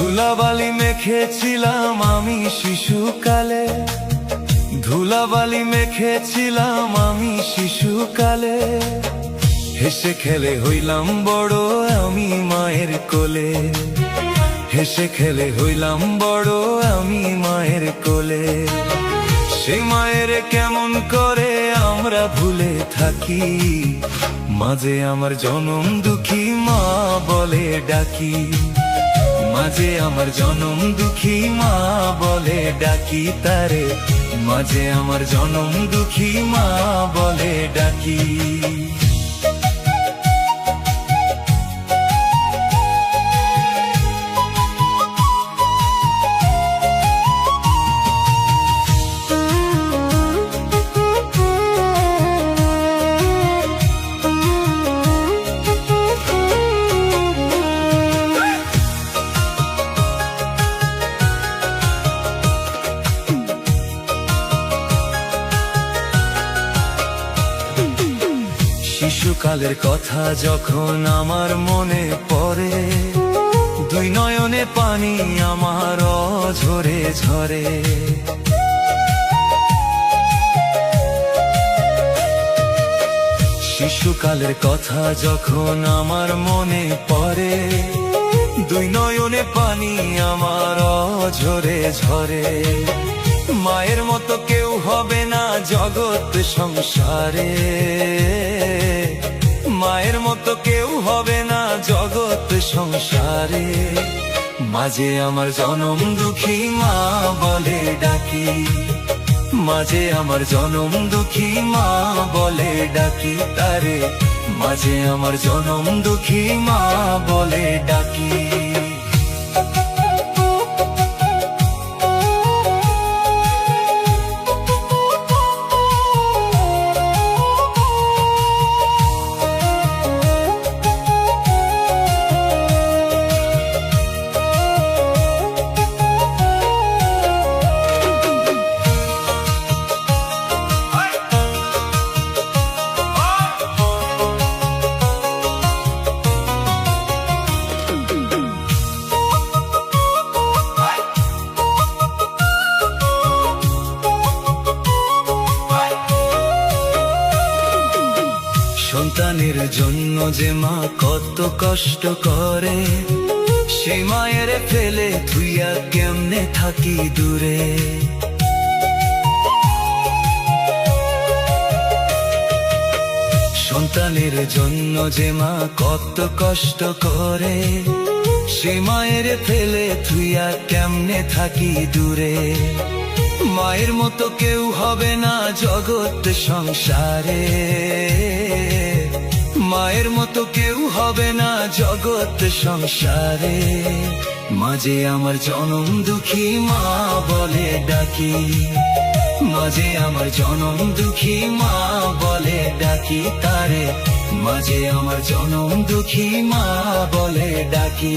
ধুলাবালি মেখেছিলাম আমি শিশুকালে, ধুলাবালি মেখেছিলাম আমি শিশুকালে। হেসে খেলে হইলাম বড় আমি মায়ের কোলে, হেসে খেলে হইলাম বড় আমি মায়ের কোলে। সে মায়ের কেমন করে আমরা ভুলে থাকি, মাঝে আমার জনম দুঃখী মা বলে ডাকি, মাঝে আমার জনম দুঃখী মা বলে ডাকি তারে, মাঝে আমার জনম দুঃখী মা বলে ডাকি। শিশুকালের কথা যখন আমার মনে পড়ে, দুই নয়নে পানি আমার ঝরে ঝরে। শিশুকালের কথা যখন আমার মনে পড়ে, দুই নয়নে পানি আমার ঝরে ঝরে। মায়ের মতো কেউ হবে না জগৎ সংসারে, মায়ের মতো কেউ হবে না জগৎ সংসারে। মাঝে আমার জনম দুঃখী মা বলে ডাকি, মাঝে আমার জনম দুঃখী মা বলে ডাকি তারে, মাঝে আমার জনম দুঃখী মা বলে ডাকি। সন্তানের জন্য যে মা কত কষ্ট করে, সেই মায়ের ফেলে থুইয়া কেমনে থাকি দূরে। সন্তানের জন্য যে মা কত কষ্ট করে, সেই মায়ের ফেলে থুইয়া কেমনে থাকি দূরে। মায়ের মতো কেউ হবে না জগৎ সংসারে, মায়ের মতো কেউ হবে না জগৎ সংসারে। মাঝে আমার জনম দুঃখী মা বলে ডাকি, মাঝে আমার জনম দুঃখী মা বলে ডাকি তারে, মাঝে আমার জনম দুঃখী মা বলে ডাকি।